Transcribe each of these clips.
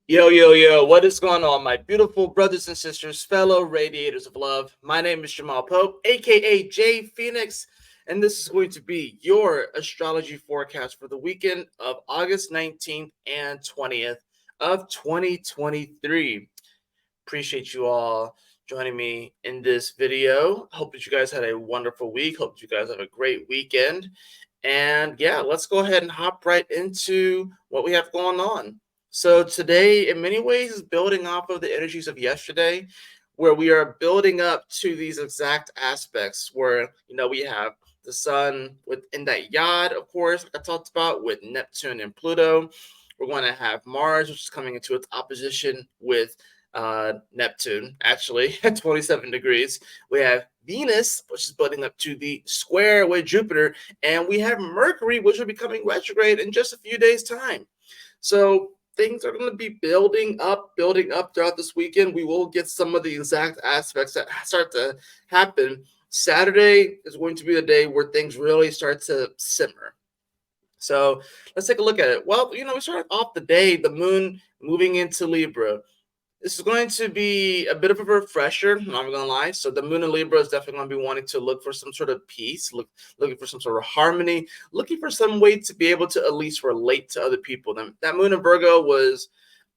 Yo, yo, yo, what is going on, my beautiful brothers and sisters, fellow radiators of love? My name is Jamal Pope, aka Jay Phoenix, and this is going to be your astrology forecast for the weekend of August 19th and 20th of 2023. Appreciate you all joining me in this video. Hope that you guys had a wonderful week. Hope that you guys have a great weekend. And yeah, let's go ahead and hop right into what we have going on. So today, in many ways, is building off of the energies of yesterday, where we are building up to these exact aspects where we have the sun within that yod, of course, like I talked about with Neptune and Pluto. We're going to have Mars, which is coming into its opposition with Neptune, actually, at 27 degrees. We have Venus, which is building up to the square with Jupiter, and we have Mercury, which will be coming retrograde in just a few days' time. So things are going to be building up throughout this weekend. We will get some of the exact aspects that start to happen. Saturday is going to be the day where things really start to simmer. So let's take a look at it. Well, we start off the day, the moon moving into Libra. This is going to be a bit of a refresher, I'm not going to lie. So the moon in Libra is definitely going to be wanting to look for some sort of peace, looking for some sort of harmony, looking for some way to be able to at least relate to other people. That moon in Virgo was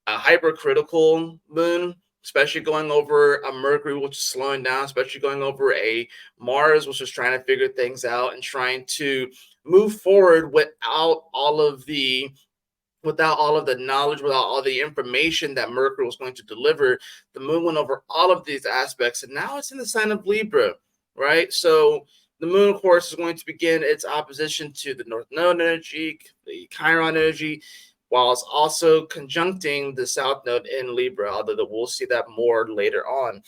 a hypercritical moon, especially going over a Mercury, which is slowing down, especially going over a Mars, which is trying to figure things out and trying to move forward without all of the knowledge, without all the information that Mercury was going to deliver. The moon went over all of these aspects, and now it's in the sign of Libra, right? So the moon, of course, is going to begin its opposition to the North Node energy, the Chiron energy, while it's also conjuncting the South Node in Libra, although we'll see that more later on.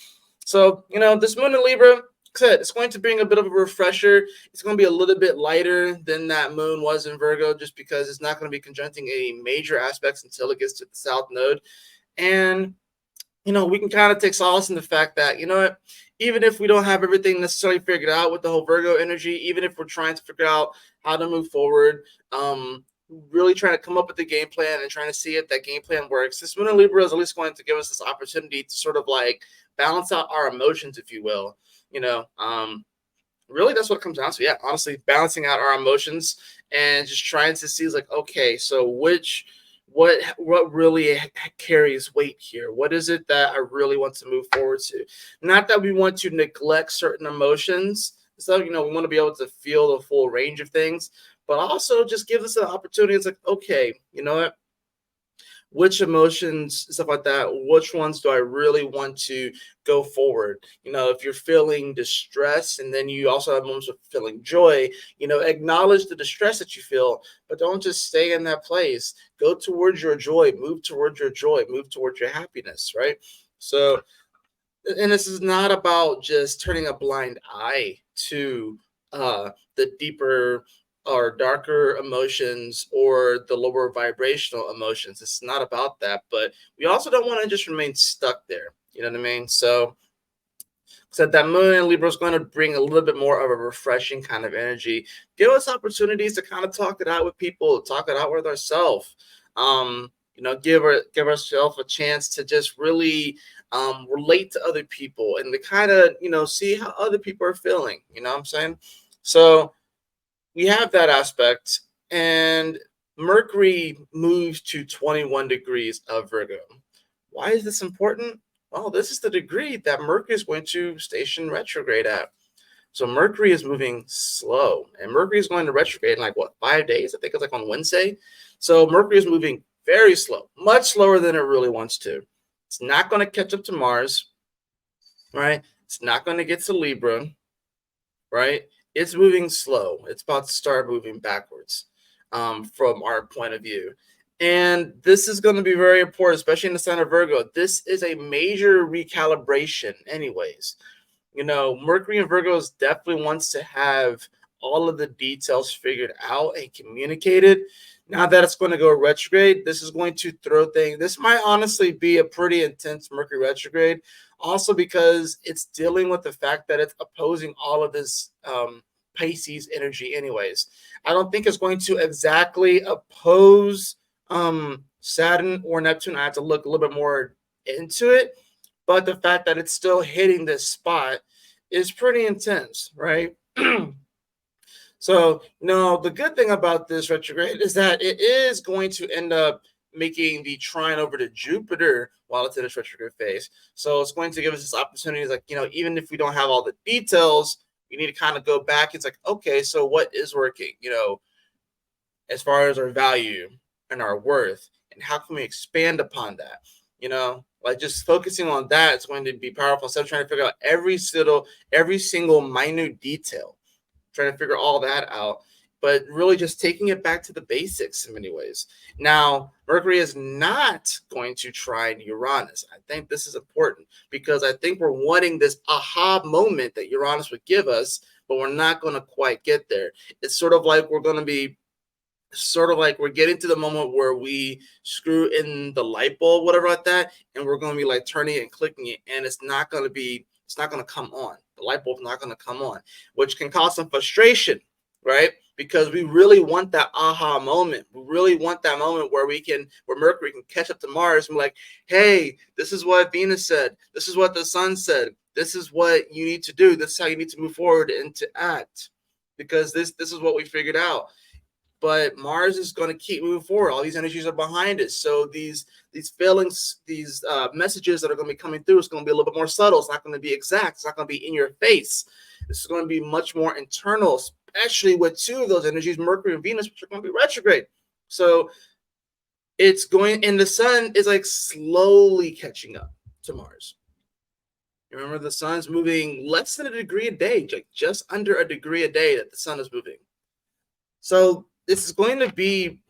So, this moon in Libra, it's going to bring a bit of a refresher. It's going to be a little bit lighter than that moon was in Virgo, just because it's not going to be conjuncting any major aspects until it gets to the South Node. And, we can kind of take solace in the fact that, even if we don't have everything necessarily figured out with the whole Virgo energy, even if we're trying to figure out how to move forward, really trying to come up with the game plan and trying to see if that game plan works, this moon in Libra is at least going to give us this opportunity to sort of like balance out our emotions, if you will. Really that's what it comes down to. Yeah, honestly, balancing out our emotions and just trying to see, like, okay, so what really carries weight here? What is it that I really want to move forward to? Not that we want to neglect certain emotions. So, we want to be able to feel the full range of things, but also just give us an opportunity. It's like, okay, you know what? Which emotions, stuff like that, which ones do I really want to go forward? If you're feeling distress and then you also have moments of feeling joy, acknowledge the distress that you feel, but don't just stay in that place. Go towards your joy, move towards your joy, move towards your happiness, right? So, and this is not about just turning a blind eye to the deeper or darker emotions or the lower vibrational emotions. It's not about that, but we also don't want to just remain stuck there. You know what I mean? So that moon in Libra is going to bring a little bit more of a refreshing kind of energy. Give us opportunities to kind of talk it out with people, talk it out with ourselves. Give ourselves a chance to just really relate to other people and to kind of see how other people are feeling. You know what I'm saying? So we have that aspect, and Mercury moves to 21 degrees of Virgo. Why is this important? Well, this is the degree that Mercury is going to station retrograde at. So Mercury is moving slow, and Mercury is going to retrograde in 5 days? I think it's on Wednesday. So Mercury is moving very slow, much slower than it really wants to. It's not going to catch up to Mars, right? It's not going to get to Libra, right? It's moving slow. It's about to start moving backwards from our point of view. And this is going to be very important, especially in the sign of Virgo. This is a major recalibration anyways. Mercury in Virgo definitely wants to have all of the details figured out and communicated. Now that it's going to go retrograde, this is going to throw things. This might honestly be a pretty intense Mercury retrograde, also because it's dealing with the fact that it's opposing all of this Pisces energy anyways. I don't think it's going to exactly oppose Saturn or Neptune, I have to look a little bit more into it. But the fact that it's still hitting this spot is pretty intense, right? So, no, the good thing about this retrograde is that it is going to end up making the trine over to Jupiter while it's in its retrograde phase. So it's going to give us this opportunity, like, even if we don't have all the details, we need to kind of go back. It's like, okay, so what is working, as far as our value and our worth, and how can we expand upon that? Like just focusing on that is going to be powerful. Instead of trying to figure out every single minute detail, trying to figure all that out, but really just taking it back to the basics in many ways. Now, Mercury is not going to trine Uranus. I think this is important because I think we're wanting this aha moment that Uranus would give us, but we're not going to quite get there. It's sort of like we're getting to the moment where we screw in the light bulb, whatever like that, and we're going to be like turning it and clicking it, and it's not going to come on. The light bulb's not going to come on, which can cause some frustration, right? Because we really want that aha moment. We really want that moment where Mercury can catch up to Mars and be like, hey, this is what Venus said. This is what the sun said. This is what you need to do. This is how you need to move forward and to act, because this is what we figured out. But Mars is going to keep moving forward. All these energies are behind it. So these feelings, these messages that are going to be coming through, is going to be a little bit more subtle. It's not going to be exact. It's not going to be in your face. This is going to be much more internal, especially with two of those energies, Mercury and Venus, which are going to be retrograde. So it's going, and the sun is like slowly catching up to Mars. Remember, the sun's moving less than a degree a day, like just under a degree a day that the sun is moving. So this is going to be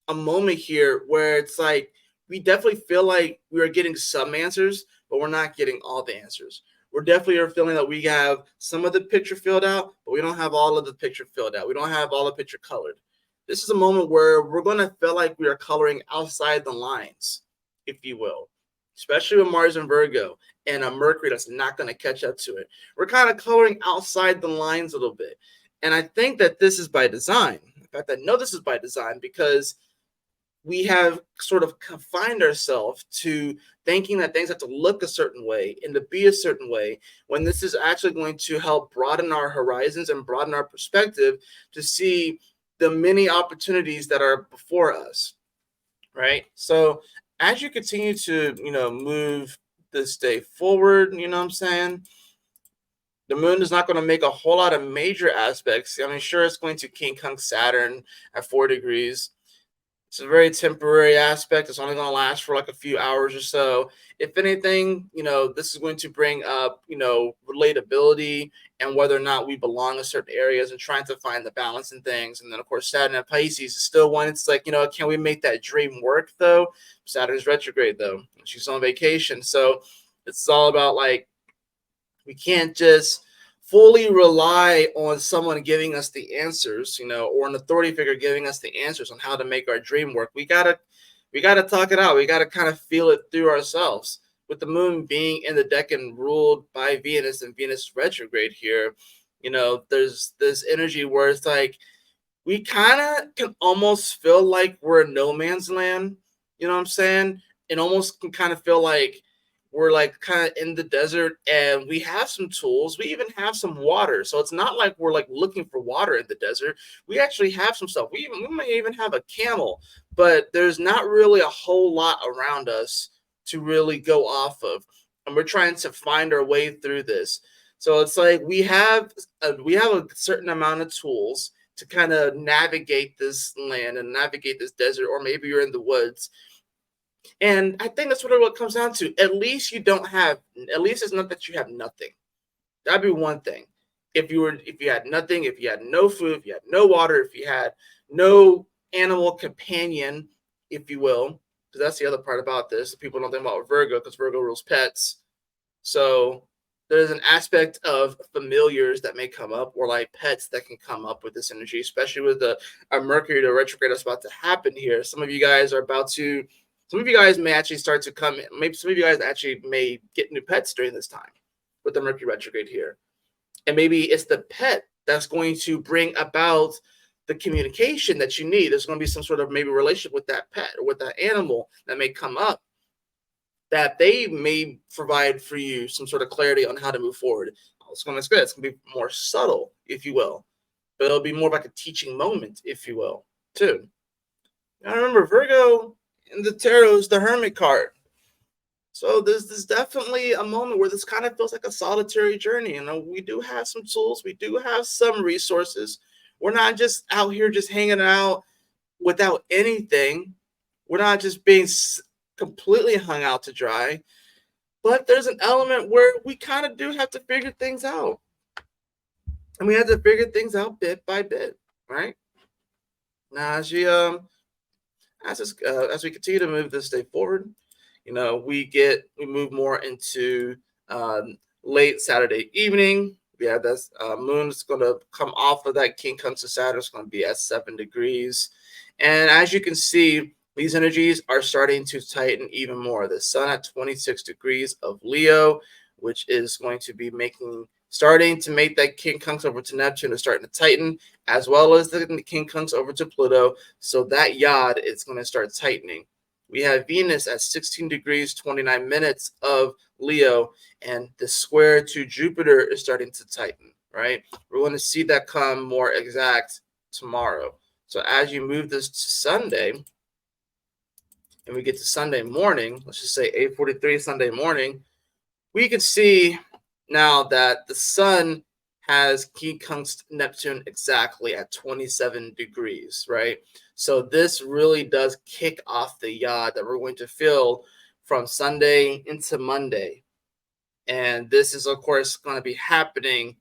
a moment here where it's like we definitely feel like we are getting some answers, but we're not getting all the answers. We're definitely are feeling that we have some of the picture filled out, but we don't have all of the picture filled out. We don't have all the picture colored. This is a moment where we're going to feel like we are coloring outside the lines, if you will, especially with Mars and Virgo and a Mercury that's not going to catch up to it. We're kind of coloring outside the lines a little bit. And I think that this is by design. In fact, I know this is by design because we have sort of confined ourselves to thinking that things have to look a certain way and to be a certain way, when this is actually going to help broaden our horizons and broaden our perspective to see the many opportunities that are before us, right? So as you continue to, move this day forward, you know what I'm saying? The moon is not going to make a whole lot of major aspects. I mean, sure, it's going to King Kong Saturn at 4 degrees. It's a very temporary aspect. It's only going to last for like a few hours or so. If anything, this is going to bring up, relatability and whether or not we belong in certain areas and trying to find the balance in things. And then, of course, Saturn and Pisces is still one. It's like, can we make that dream work, though? Saturn's retrograde, though. She's on vacation. So it's all about like, we can't just fully rely on someone giving us the answers, or an authority figure giving us the answers on how to make our dream work. We gotta talk it out. We gotta kind of feel it through ourselves. With the moon being in the decan ruled by Venus and Venus retrograde here, there's this energy where it's like we kind of can almost feel like we're in no man's land. You know what I'm saying? It almost can kind of feel like we're like kind of in the desert, and we have some tools. We even have some water. So it's not like we're like looking for water in the desert. We actually have some stuff. We may even have a camel, but there's not really a whole lot around us to really go off of. And we're trying to find our way through this. So it's like we have a certain amount of tools to kind of navigate this land and navigate this desert, or maybe you're in the woods. And I think that's what it comes down to. At least it's not that you have nothing. That'd be one thing. If you had nothing, if you had no food, if you had no water, if you had no animal companion, if you will, because that's the other part about this. People don't think about Virgo because Virgo rules pets. So there's an aspect of familiars that may come up, or like pets that can come up with this energy, especially with a Mercury retrograde that's about to happen here. Some of you guys may actually start to come. Maybe some of you guys actually may get new pets during this time with the Mercury retrograde here. And maybe it's the pet that's going to bring about the communication that you need. There's going to be some sort of maybe relationship with that pet or with that animal that may come up, that they may provide for you some sort of clarity on how to move forward. It's going to be more subtle, if you will, but it'll be more like a teaching moment, if you will, too. Now remember, Virgo in the tarot is the Hermit card. So there's definitely a moment where this kind of feels like a solitary journey. We do have some tools, we do have some resources. We're not just out here just hanging out without anything. We're not just being completely hung out to dry. But there's an element where we kind of do have to figure things out. And we have to figure things out bit by bit, right? Now, as we continue to move this day forward, we move more into late Saturday evening. We have this moon's going to come off of that King comes to Saturn. It's going to be at 7 degrees. And as you can see, these energies are starting to tighten even more. The sun at 26 degrees of Leo, which is going to be starting to make that quincunx over to Neptune is starting to tighten, as well as the quincunx over to Pluto. So that yod is going to start tightening. We have Venus at 16 degrees, 29 minutes of Leo, and the square to Jupiter is starting to tighten, right? We're going to see that come more exact tomorrow. So as you move this to Sunday, and we get to Sunday morning, let's just say 8:43 Sunday morning, we can see now that the sun has quincunxed Neptune exactly at 27 degrees, right? So this really does kick off the yod that we're going to feel from Sunday into Monday. And this is, of course, going to be happening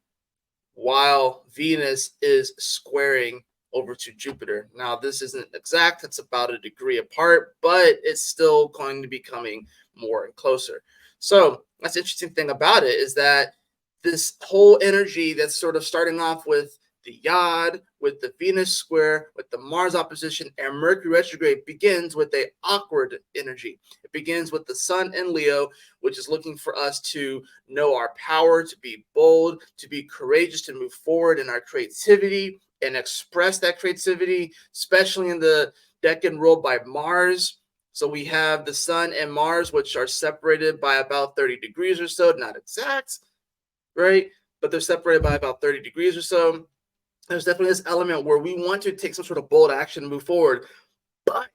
while Venus is squaring over to Jupiter. Now, this isn't exact. It's about a degree apart, but it's still going to be coming more and closer. So that's the interesting thing about it, is that this whole energy that's sort of starting off with the yod, with the Venus square, with the Mars opposition, and Mercury retrograde begins with an awkward energy. It begins with the sun in Leo, which is looking for us to know our power, to be bold, to be courageous, to move forward in our creativity and express that creativity, especially in the decan ruled by Mars. So we have the sun and Mars, which are separated by about 30 degrees or so, not exact, right? But they're separated by about 30 degrees or so. There's definitely this element where we want to take some sort of bold action and move forward. But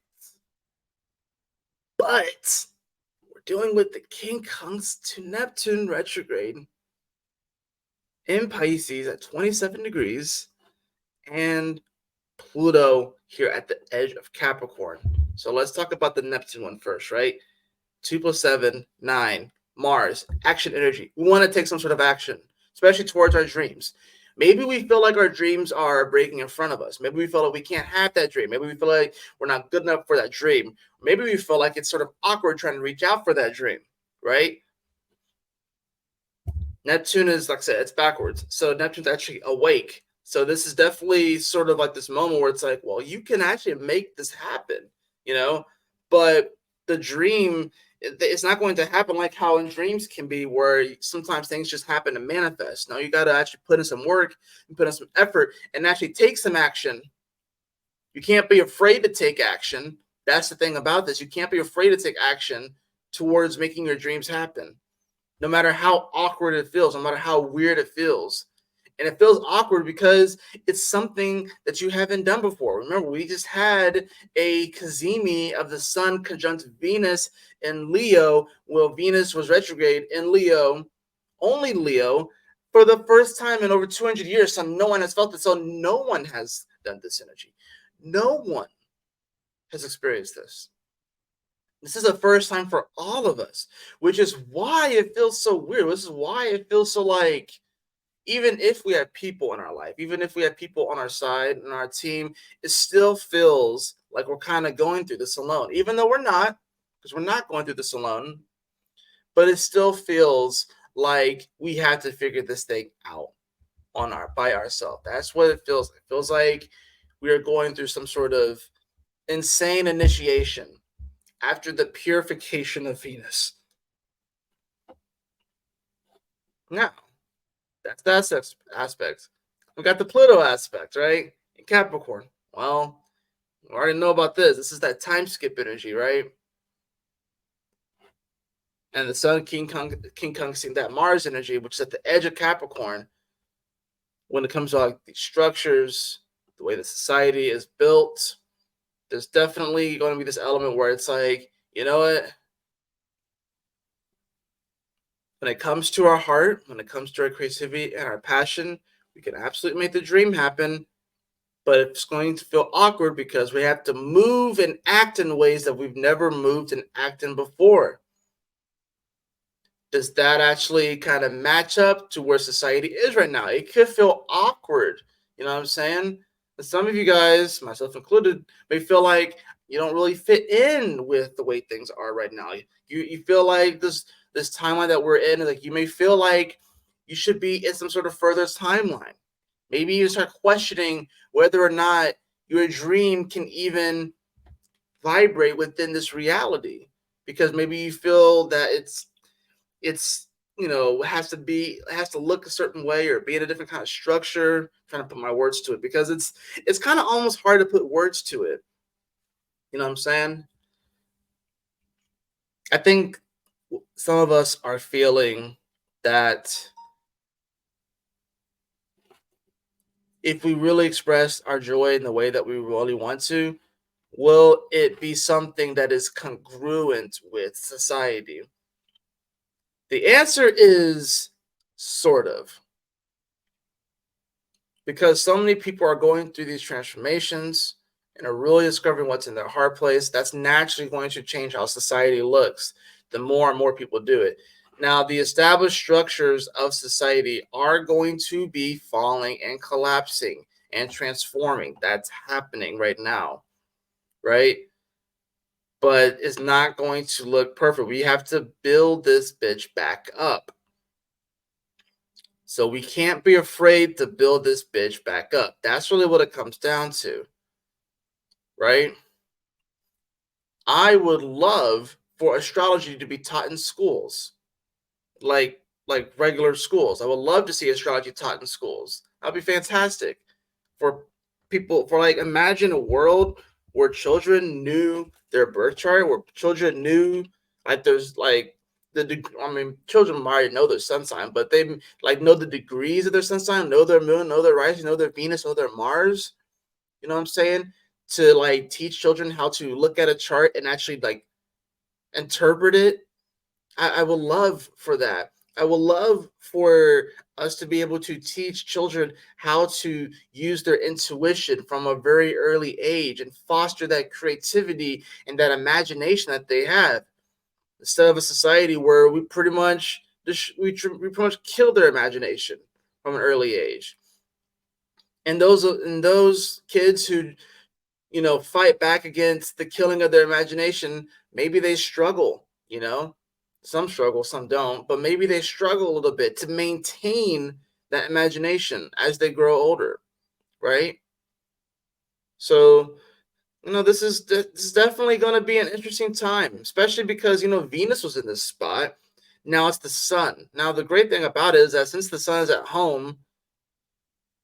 we're dealing with the quincunx to Neptune retrograde in Pisces at 27 degrees and Pluto here at the edge of Capricorn. So let's talk about the Neptune one first, right? 2 + 7, 9. Mars, action energy. We want to take some sort of action, especially towards our dreams. Maybe we feel like our dreams are breaking in front of us. Maybe we feel like we can't have that dream. Maybe we feel like we're not good enough for that dream. Maybe we feel like it's sort of awkward trying to reach out for that dream, right? Neptune is, like I said, it's backwards. So Neptune's actually awake. So this is definitely sort of like this moment where it's like, well, you can actually make this happen, but the dream, it's not going to happen like how in dreams can be, where sometimes things just happen to manifest. No, you got to actually put in some work and put in some effort and actually take some action. You can't be afraid to take action. That's the thing about this. You can't be afraid to take action towards making your dreams happen, no matter how awkward it feels, no matter how weird it feels. And it feels awkward because it's something that you haven't done before. Remember, we just had a cazimi of the sun conjunct Venus in Leo. Well, Venus was retrograde in Leo, only Leo, for the first time in over 200 years. So no one has felt it. So no one has done this energy. No one has experienced this. This is the first time for all of us, which is why it feels so weird. This is why it feels so like, even if we have people in our life, even if we have people on our side and our team, it still feels like we're kind of going through this alone, even though we're not, because we're not going through this alone. But it still feels like we have to figure this thing out by ourselves. That's what it feels like. It feels like we are going through some sort of insane initiation after the purification of Venus. Now, that's that aspect. We got the Pluto aspect, right? in Capricorn. Well, we already know about this. This is that time skip energy, right? And the Sun King Kong seeing that Mars energy, which is at the edge of Capricorn. When it comes to like these structures, the way the society is built, there's definitely going to be this element where it's like, you know what? When it comes to our heart, when it comes to our creativity and our passion, we can absolutely make the dream happen. But it's going to feel awkward because we have to move and act in ways that we've never moved and acted in before. Does that actually kind of match up to where society is right now? It could feel awkward. You know what I'm saying? But some of you guys, myself included, may feel like you don't really fit in with the way things are right now. You feel like this timeline that we're in, like you may feel like you should be in some sort of further timeline. Maybe you start questioning whether or not your dream can even vibrate within this reality because maybe you feel that it's has to look a certain way or be in a different kind of structure. I'm trying to put my words to it because it's kind of almost hard to put words to it. You know what I'm saying? I think some of us are feeling that if we really express our joy in the way that we really want to, will it be something that is congruent with society? The answer is sort of. Because so many people are going through these transformations and are really discovering what's in their heart place, that's naturally going to change how society looks the more and more people do it. Now, the established structures of society are going to be falling and collapsing and transforming. That's happening right now, right? But it's not going to look perfect. We have to build this bitch back up. So we can't be afraid to build this bitch back up. That's really what it comes down to, right? I would love for astrology to be taught in schools, like regular schools. I would love to see astrology taught in schools. That'd be fantastic for people. For like, imagine a world where children knew their birth chart, where children knew like there's like I mean, children might know their sun sign, but they like know the degrees of their sun sign, know their moon, know their rising, know their Venus, know their Mars. You know what I'm saying? To like teach children how to look at a chart and actually like interpret it. I would love for that. I would love for us to be able to teach children how to use their intuition from a very early age and foster that creativity and that imagination that they have instead of a society where we pretty much we pretty much kill their imagination from an early age. And those kids who fight back against the killing of their imagination, maybe they struggle, some struggle, some don't, but maybe they struggle a little bit to maintain that imagination as they grow older, right? So, this is definitely going to be an interesting time, especially because, Venus was in this spot. Now it's the sun. Now, the great thing about it is that since the sun is at home,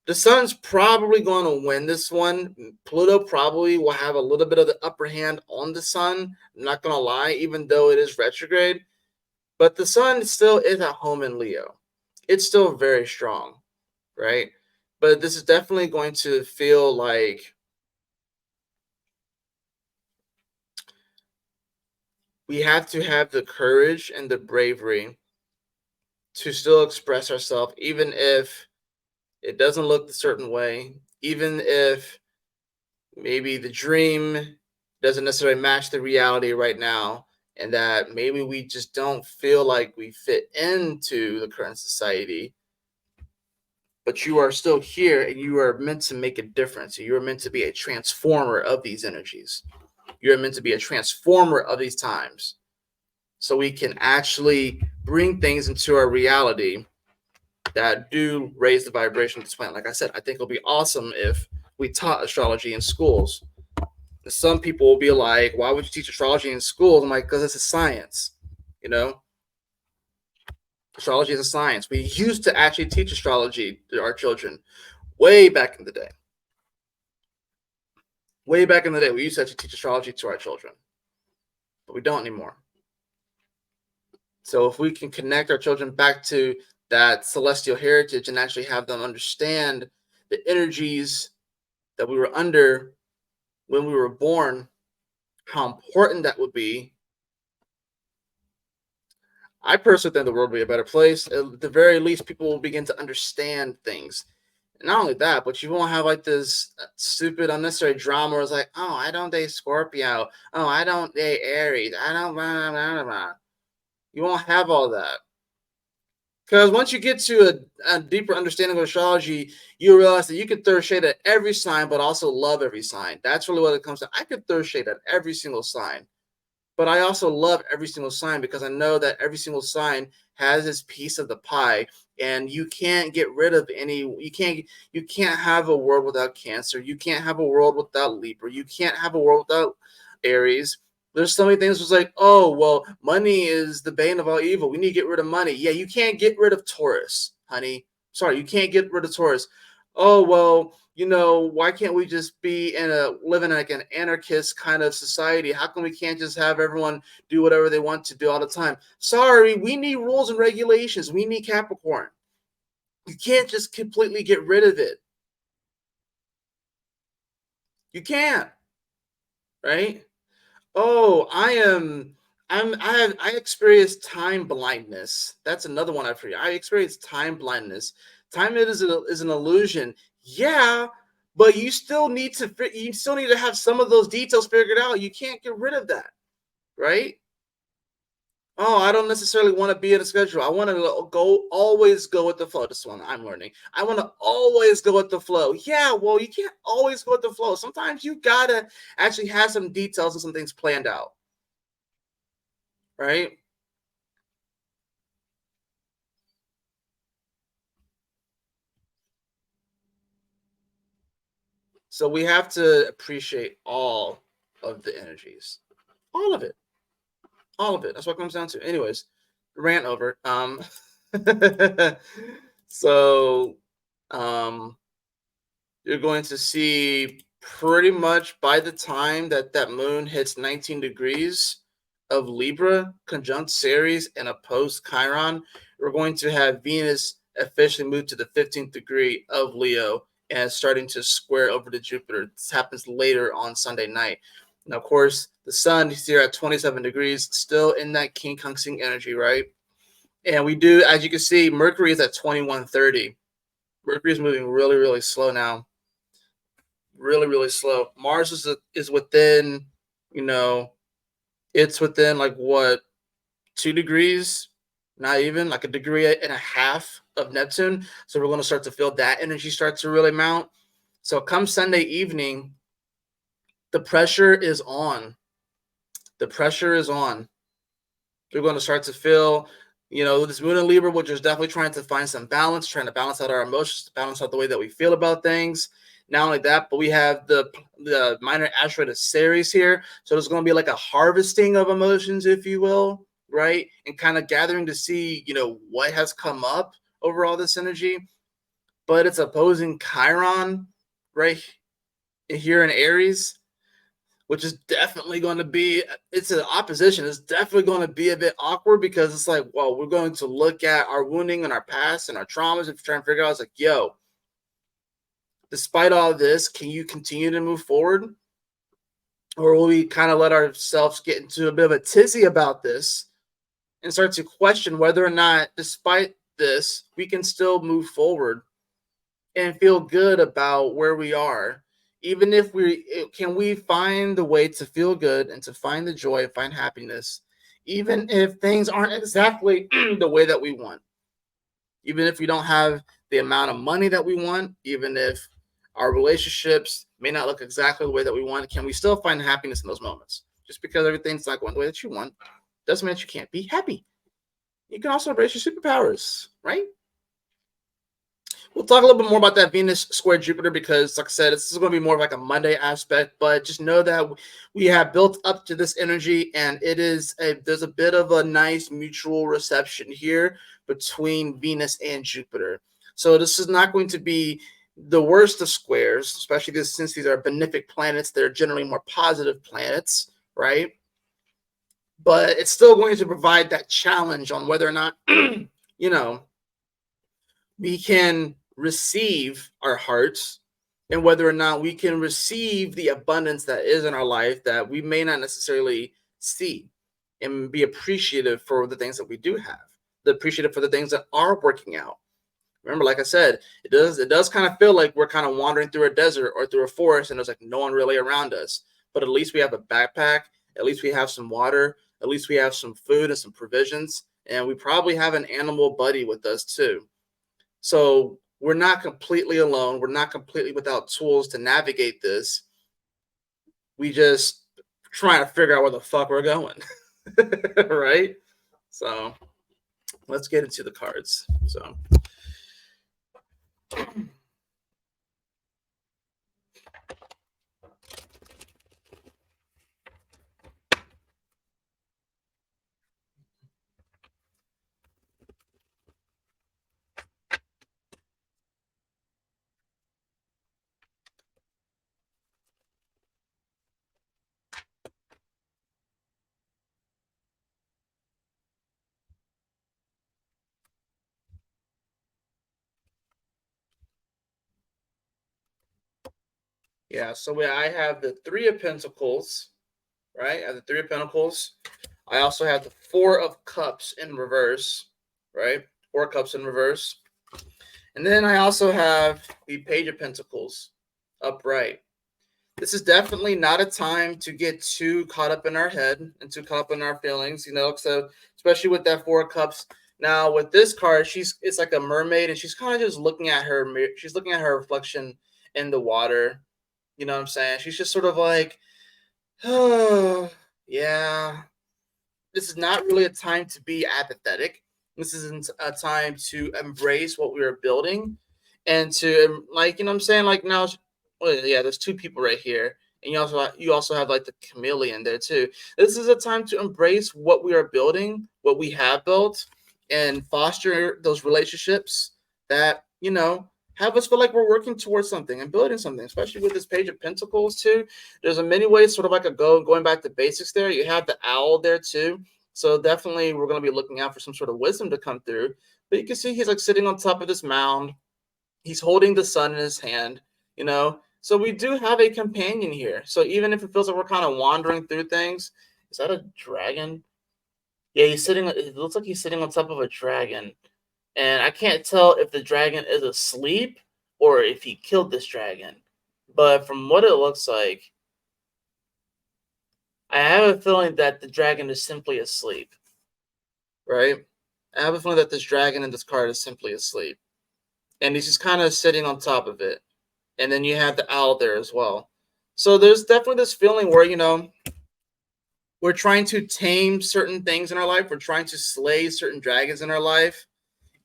the sun's probably going to win this one. Pluto probably will have a little bit of the upper hand on the sun. I'm not going to lie, even though it is retrograde. But the sun still is at home in Leo. It's still very strong, right? But this is definitely going to feel like we have to have the courage and the bravery to still express ourselves, even if it doesn't look a certain way, even if maybe the dream doesn't necessarily match the reality right now, and that maybe we just don't feel like we fit into the current society. But you are still here and you are meant to make a difference. You are meant to be a transformer of these energies. You're meant to be a transformer of these times. So we can actually bring things into our reality that do raise the vibration of this planet. Like I said, I think it'll be awesome if we taught astrology in schools. Some people will be like, why would you teach astrology in schools? I'm like, because it's a science. You know, astrology is a science. We used to actually teach astrology to our children way back in the day. Way back in the day, we used to actually teach astrology to our children, but we don't anymore. So if we can connect our children back to that celestial heritage and actually have them understand the energies that we were under when we were born, how important that would be, I personally think the world will be a better place. At the very least, people will begin to understand things. And not only that, but you won't have like this stupid, unnecessary drama where it's like, oh, I don't date Scorpio. Oh, I don't date Aries. I don't blah, blah, blah, blah. You won't have all that. Because once you get to a deeper understanding of astrology, you realize that you can throw shade at every sign, but also love every sign. That's really what it comes to. I could throw shade at every single sign, but I also love every single sign because I know that every single sign has its piece of the pie, and you can't get rid of any. You can't have a world without Cancer. You can't have a world without Libra. You can't have a world without Aries. There's so many things. Was like, oh well, money is the bane of all evil. We need to get rid of money. Yeah, you can't get rid of Taurus, honey. Sorry, you can't get rid of Taurus. Oh well, why can't we just be living like an anarchist kind of society? How come we can't just have everyone do whatever they want to do all the time? Sorry, we need rules and regulations. We need Capricorn. You can't just completely get rid of it. You can't, right? Oh, I experience time blindness. That's another one I forget. I experience time blindness. Time is an illusion. Yeah, but you still need to have some of those details figured out. You can't get rid of that, right? Oh, I don't necessarily want to be in a schedule. I want to always go with the flow. This one I'm learning. I want to always go with the flow. Yeah, well, you can't always go with the flow. Sometimes you gotta actually have some details and some things planned out, right? So we have to appreciate all of the energies, all of it, all of it. That's what it comes down to. Anyways, rant over. So, um, you're going to see pretty much by the time that that moon hits 19 degrees of Libra, conjunct Ceres, and opposed Chiron, we're going to have Venus officially move to the 15th degree of Leo and starting to square over to Jupiter. This happens later on Sunday night. And of course, the sun is here at 27 degrees, still in that King Kung energy, right? And we do, as you can see, Mercury is at 2130. Mercury is moving really, really slow now, really, really slow. Mars is within, you know, it's within like what, 2 degrees, not even like a degree and a half of Neptune. So we're going to start to feel that energy start to really mount. So come Sunday evening, the pressure is on. The pressure is on. We're going to start to feel, this moon in Libra, which is definitely trying to find some balance, trying to balance out our emotions, balance out the way that we feel about things. Not only that, but we have the minor asteroid of Ceres here. So there's going to be like a harvesting of emotions, if you will, right? And kind of gathering to see, what has come up over all this energy. But it's opposing Chiron right here in Aries, which is definitely going to be, it's an opposition. It's definitely going to be a bit awkward because it's like, well, we're going to look at our wounding and our past and our traumas and try and figure out, it's like, yo, despite all of this, can you continue to move forward? Or will we kind of let ourselves get into a bit of a tizzy about this and start to question whether or not, despite this, we can still move forward and feel good about where we are? Even if we find the way to feel good and to find the joy, find happiness, even if things aren't exactly the way that we want, even if we don't have the amount of money that we want, even if our relationships may not look exactly the way that we want, can we still find happiness in those moments? Just because everything's not going the way that you want doesn't mean that you can't be happy. You can also embrace your superpowers, right? We'll talk a little bit more about that Venus square Jupiter because, like I said, this is going to be more of like a Monday aspect. But just know that we have built up to this energy, and there's a bit of a nice mutual reception here between Venus and Jupiter. So this is not going to be the worst of squares, especially this, since these are benefic planets, they're generally more positive planets, right? But it's still going to provide that challenge on whether or not, you know, we can receive our hearts, and whether or not we can receive the abundance that is in our life that we may not necessarily see, and be appreciative for the things that we do have, the appreciative for the things that are working out. Remember, like I said, it does kind of feel like we're kind of wandering through a desert or through a forest, and there's like no one really around us. But at least we have a backpack. At least we have some water. At least we have some food and some provisions, and we probably have an animal buddy with us too. So we're not completely alone. We're not completely without tools to navigate this. We just trying to figure out where the fuck we're going, right? So let's get into the cards. So yeah, I have the Three of Pentacles, right? I have the Three of Pentacles. I also have the Four of Cups in reverse, right? Four Cups in reverse. And then I also have the Page of Pentacles upright. This is definitely not a time to get too caught up in our head and too caught up in our feelings, so especially with that Four of Cups. Now with this card, it's like a mermaid, and she's kind of just looking at she's looking at her reflection in the water. You know what I'm saying? She's just sort of like, oh, yeah, this is not really a time to be apathetic. This isn't a time to embrace what we are building, and to, like, what I'm saying, like, now, well, yeah, there's two people right here, and you also have like the chameleon there too. This is a time to embrace what we are building, what we have built, and foster those relationships that have us feel like we're working towards something and building something, especially with this Page of Pentacles too. There's a many ways, sort of like going back to basics there. You have the owl there too. So definitely we're going to be looking out for some sort of wisdom to come through. But you can see he's like sitting on top of this mound. He's holding the sun in his hand. So we do have a companion here. So even if it feels like we're kind of wandering through things, is that a dragon? Yeah, it looks like he's sitting on top of a dragon. And I can't tell if the dragon is asleep or if he killed this dragon. But from what it looks like, I have a feeling that the dragon is simply asleep, right? I have a feeling that this dragon in this card is simply asleep. And he's just kind of sitting on top of it. And then you have the owl there as well. So there's definitely this feeling where, we're trying to tame certain things in our life. We're trying to slay certain dragons in our life.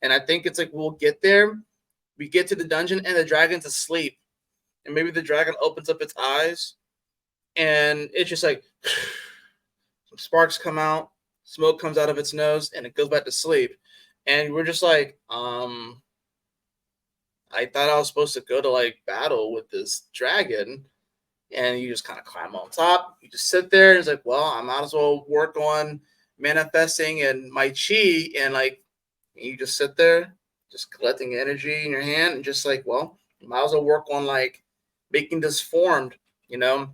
And I think it's like we'll get there. We get to the dungeon and the dragon's asleep. And maybe the dragon opens up its eyes and it's just like some sparks come out, smoke comes out of its nose, and it goes back to sleep. And we're just like, I thought I was supposed to go to like battle with this dragon. And you just kind of climb on top. You just sit there and it's like, well, I might as well work on manifesting and my chi. And like, you just sit there, just collecting energy in your hand, and just like, well, you might as well work on like making this formed, you know.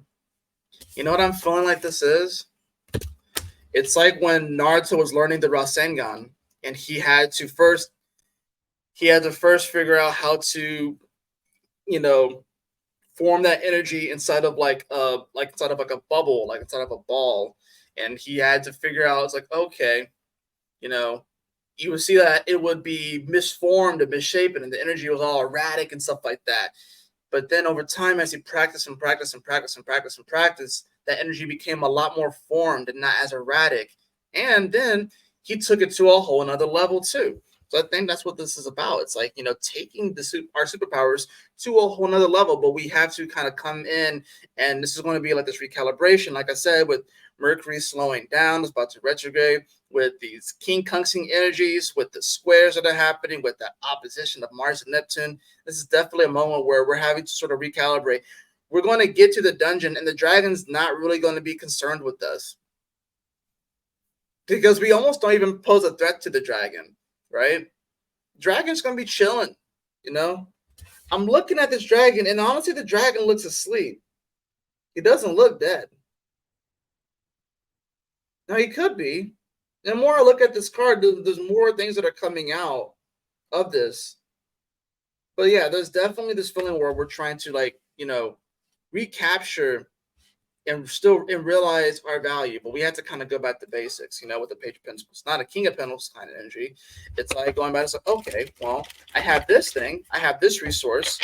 You know what I'm feeling like this is? It's like when Naruto was learning the Rasengan, and he had to first figure out how to, you know, form that energy inside of like a bubble, like inside of a ball. And he had to figure out, it's like, okay, you know, you would see that it would be misformed and misshapen, and the energy was all erratic and stuff like that. But then over time, as he practiced and practiced and practiced and practiced and practiced, that energy became a lot more formed and not as erratic. And then he took it to a whole another level too. So I think that's what this is about. It's like, taking our superpowers to a whole another level, but we have to kind of come in, and this is going to be like this recalibration, like I said, with Mercury slowing down, it's about to retrograde, with these king conjunction energies, with the squares that are happening, with the opposition of Mars and Neptune. This is definitely a moment where we're having to sort of recalibrate. We're going to get to the dungeon, and the dragon's not really going to be concerned with us, because we almost don't even pose a threat to the dragon, right? Dragon's going to be chilling, you know? I'm looking at this dragon, and honestly, the dragon looks asleep. He doesn't look dead. Now, he could be. The more I look at this card, there's more things that are coming out of this. But yeah, there's definitely this feeling where we're trying to, like, recapture and realize our value. But we have to kind of go back to basics, with the Page of Pentacles. Not a King of Pentacles kind of energy. It's like going back and saying, okay, well, I have this thing. I have this resource.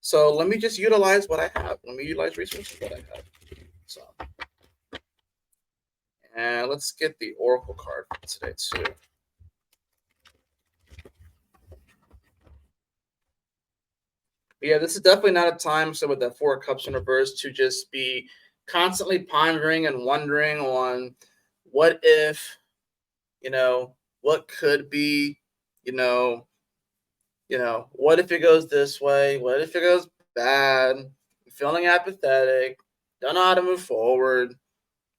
So let me just utilize what I have. Let me utilize resources that I have. So, and let's get the Oracle card for today too. But yeah, this is definitely not a time, so with that Four of Cups in reverse, to just be constantly pondering and wondering on what if, what could be, what if it goes this way? What if it goes bad? I'm feeling apathetic. Don't know how to move forward.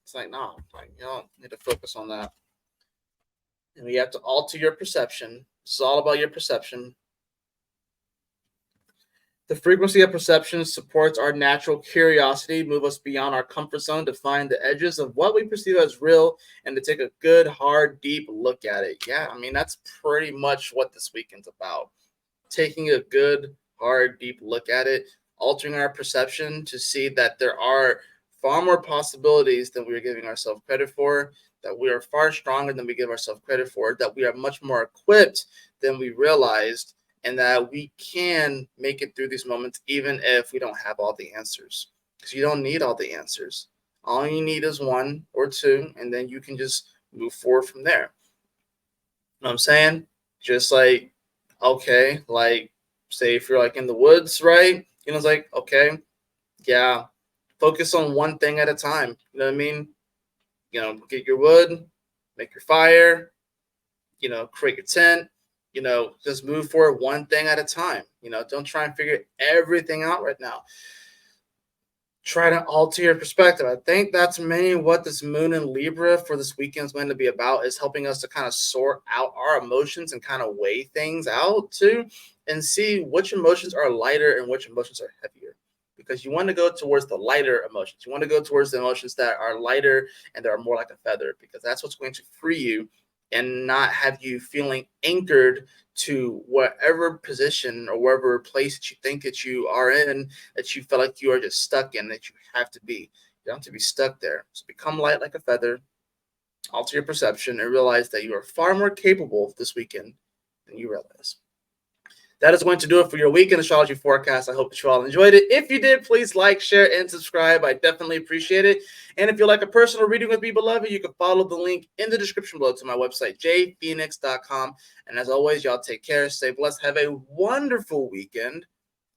It's like, no, you don't need to focus on that. And you have to alter your perception. It's all about your perception. The frequency of perception supports our natural curiosity, move us beyond our comfort zone to find the edges of what we perceive as real and to take a good, hard, deep look at it. Yeah, I mean, that's pretty much what this weekend's about. Taking a good, hard, deep look at it, altering our perception to see that there are far more possibilities than we are giving ourselves credit for, that we are far stronger than we give ourselves credit for, that we are much more equipped than we realized, and that we can make it through these moments even if we don't have all the answers. Because you don't need all the answers. All you need is one or two, and then you can just move forward from there. You know what I'm saying? Just like, okay, like, say if you're like in the woods, right? It's like, okay, yeah, focus on one thing at a time. You know what I mean? Get your wood, make your fire, create your tent, just move forward one thing at a time. Don't try and figure everything out right now. Try to alter your perspective. I think that's mainly what this moon in Libra for this weekend is going to be about, is helping us to kind of sort out our emotions and kind of weigh things out too, and see which emotions are lighter and which emotions are heavier. Because you want to go towards the lighter emotions. You want to go towards the emotions that are lighter and that are more like a feather, because that's what's going to free you and not have you feeling anchored to whatever position or wherever place that you think that you are in, that you feel like you are just stuck in, that you have to be. You don't have to be stuck there. So become light like a feather, alter your perception, and realize that you are far more capable this weekend than you realize. That is going to do it for your weekend astrology forecast. I hope that you all enjoyed it. If you did, please like, share, and subscribe. I definitely appreciate it. And if you'd like a personal reading with me, beloved, you can follow the link in the description below to my website, jphoenix.com. And as always, y'all take care, stay blessed, have a wonderful weekend.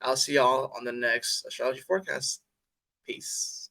I'll see y'all on the next astrology forecast. Peace.